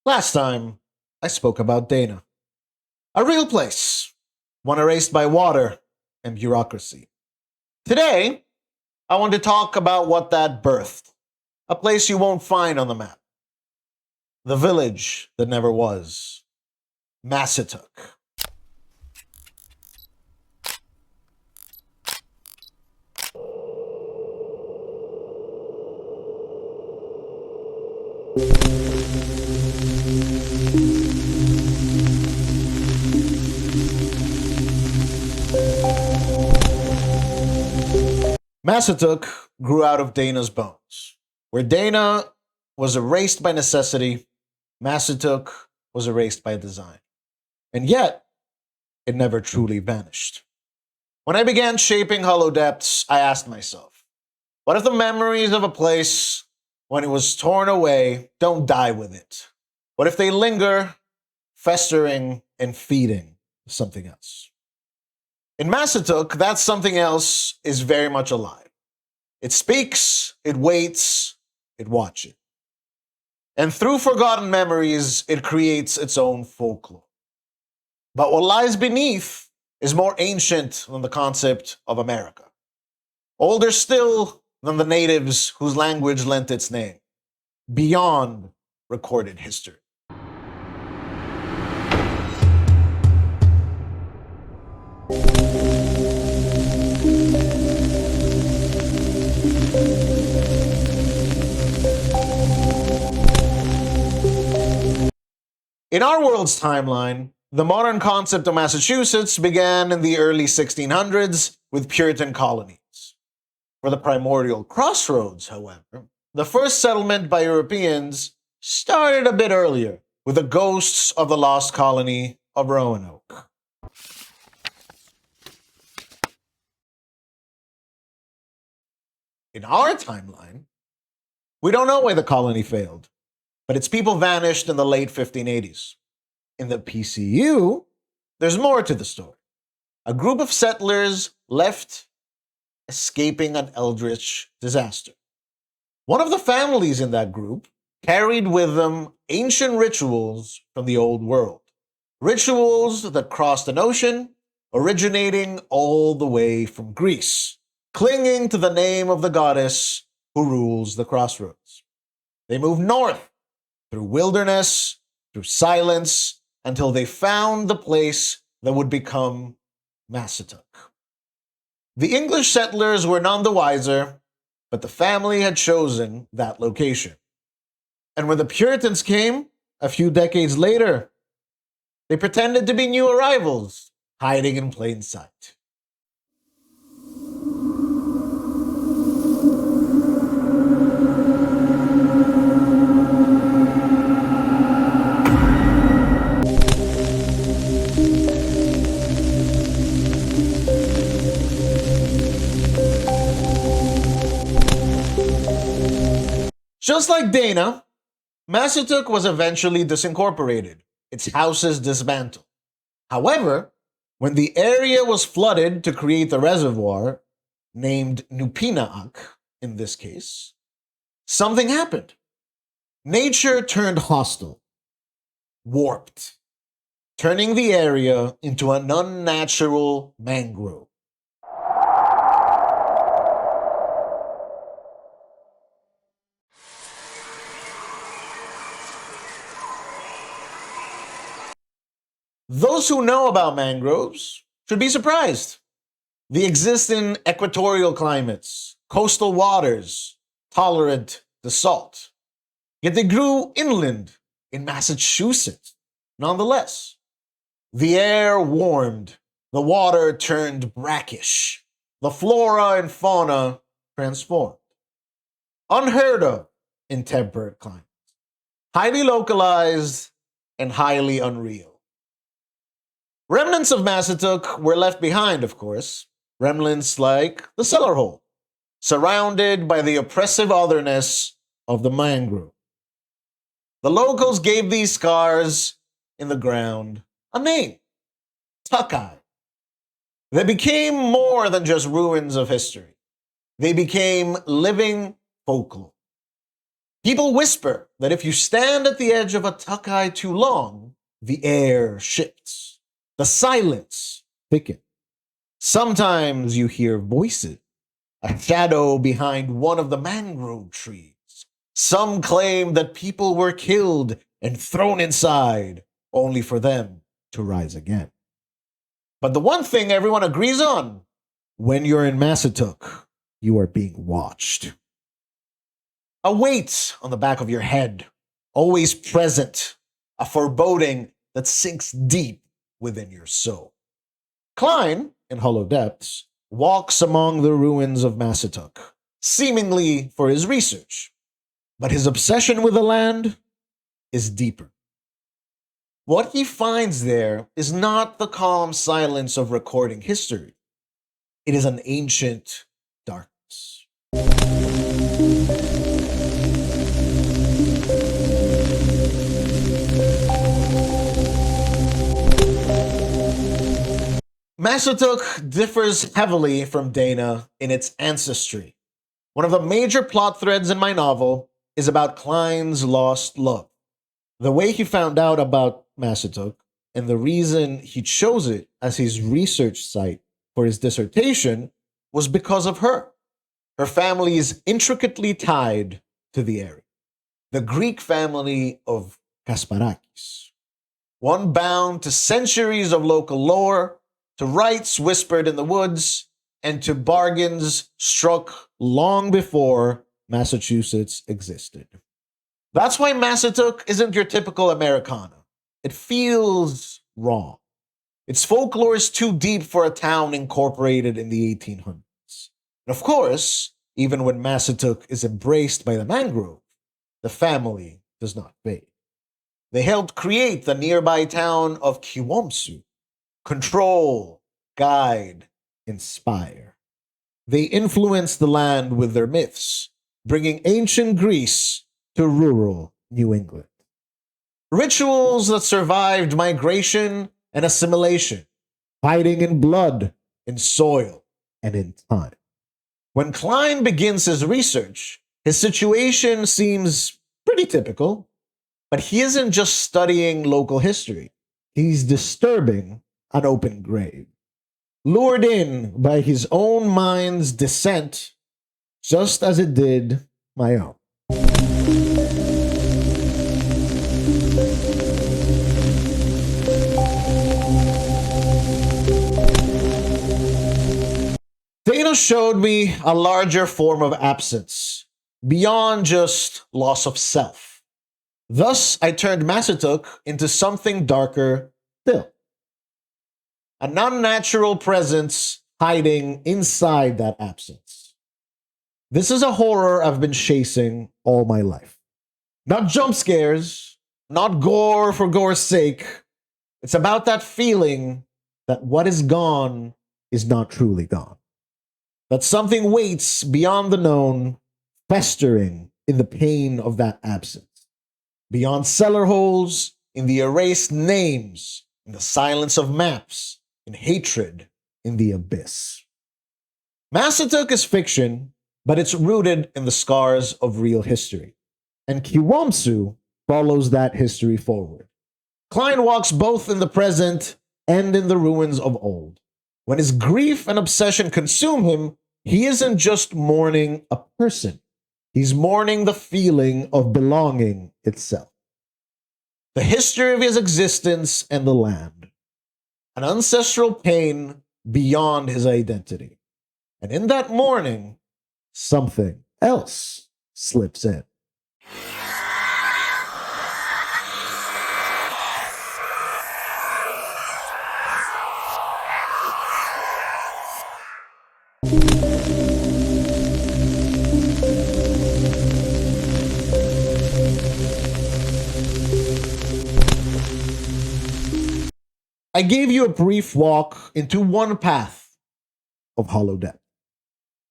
Last time, I spoke about Dana, a real place, one erased by water and bureaucracy. Today, I want to talk about what that birthed, a place you won't find on the map, the village that never was, Massatuk. Massatuk grew out of Dana's bones. Where Dana was erased by necessity, Massatuk was erased by design. And yet, it never truly vanished. When I began shaping Hollow Depths, I asked myself, what if the memories of a place, when it was torn away, don't die with it? What if they linger, festering and feeding something else? In Massatuk, that something else is very much alive. It speaks, it waits, it watches. And through forgotten memories, it creates its own folklore. But what lies beneath is more ancient than the concept of America. Older still than the natives whose language lent its name. Beyond recorded history. In our world's timeline, the modern concept of Massachusetts began in the early 1600s with Puritan colonies. For the primordial crossroads, however, the first settlement by Europeans started a bit earlier with the ghosts of the lost colony of Roanoke. In our timeline, we don't know why the colony failed, but its people vanished in the late 1580s. In the PCU, there's more to the story. A group of settlers left escaping an eldritch disaster. One of the families in that group carried with them ancient rituals from the old world. Rituals that crossed an ocean, originating all the way from Greece, clinging to the name of the goddess who rules the crossroads. They moved north through wilderness, through silence, until they found the place that would become Massatuk. The English settlers were none the wiser, but the family had chosen that location. And when the Puritans came, a few decades later, they pretended to be new arrivals, hiding in plain sight. Just like Dana, Massatuk was eventually disincorporated, its houses dismantled. However, when the area was flooded to create the reservoir, named Nupinaak in this case, something happened. Nature turned hostile, warped, turning the area into an unnatural mangrove. Those who know about mangroves should be surprised. They exist in equatorial climates, coastal waters, tolerant to salt. Yet they grew inland in Massachusetts, nonetheless. The air warmed, the water turned brackish, the flora and fauna transformed. Unheard of in temperate climates, highly localized and highly unreal. Remnants of Massatuk were left behind, of course, remnants like the cellar hole, surrounded by the oppressive otherness of the mangrove. The locals gave these scars in the ground a name, Tuckeye. They became more than just ruins of history. They became living folklore. People whisper that if you stand at the edge of a Takai too long, the air shifts, the silence thickens. Sometimes you hear voices, a shadow behind one of the mangrove trees. Some claim that people were killed and thrown inside, only for them to rise again. But the one thing everyone agrees on, when you're in Massatuk, you are being watched. A weight on the back of your head, always present, a foreboding that sinks deep within your soul. Klein, in Hollow Depths, walks among the ruins of Massatuk, seemingly for his research, but his obsession with the land is deeper. What he finds there is not the calm silence of recording history. It is an ancient darkness. Massatuk differs heavily from Dana in its ancestry. One of the major plot threads in my novel is about Klein's lost love. The way he found out about Massatuk and the reason he chose it as his research site for his dissertation was because of her. Her family is intricately tied to the area. The Greek family of Kasparakis, one bound to centuries of local lore, to rites whispered in the woods, and to bargains struck long before Massachusetts existed. That's why Massatuk isn't your typical Americana. It feels wrong. Its folklore is too deep for a town incorporated in the 1800s. And of course, even when Massatuk is embraced by the mangrove, the family does not fade. They helped create the nearby town of Kiwomsu. Control, guide, inspire. They influenced the land with their myths, bringing ancient Greece to rural New England. Rituals that survived migration and assimilation, fighting in blood, in soil, and in time. When Klein begins his research, his situation seems pretty typical, but he isn't just studying local history. He's disturbing an open grave. Lured in by his own mind's descent, just as it did my own. Dana showed me a larger form of absence, beyond just loss of self. Thus, I turned Massatuk into something darker still. An unnatural presence hiding inside that absence. This is a horror I've been chasing all my life. Not jump scares, not gore for gore's sake. It's about that feeling that what is gone is not truly gone. That something waits beyond the known, festering in the pain of that absence. Beyond cellar holes, in the erased names, in the silence of maps, in hatred in the abyss. Massatuk is fiction, but it's rooted in the scars of real history. And Kiwomsu follows that history forward. Klein walks both in the present and in the ruins of old. When his grief and obsession consume him, he isn't just mourning a person. He's mourning the feeling of belonging itself. The history of his existence and the land. An ancestral pain beyond his identity. And in that mourning, something else slips in. I gave you a brief walk into one path of Hollow Depth.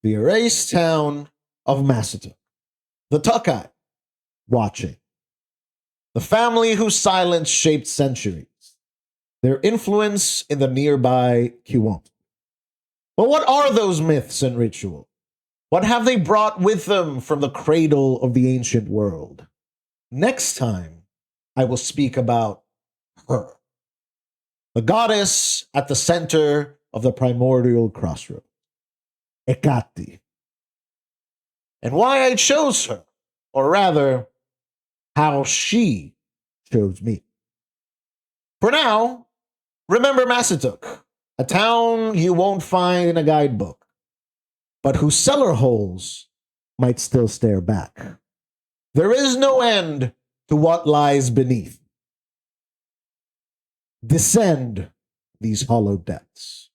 The erased town of Massatuk. The Takai, watching. The family whose silence shaped centuries. Their influence in the nearby Kiwomsu. But what are those myths and rituals? What have they brought with them from the cradle of the ancient world? Next time, I will speak about her, the goddess at the center of the primordial crossroad, Hecate, and why I chose her, or rather, how she chose me. For now, remember Massatuk, a town you won't find in a guidebook, but whose cellar holes might still stare back. There is no end to what lies beneath. Descend these hollow depths.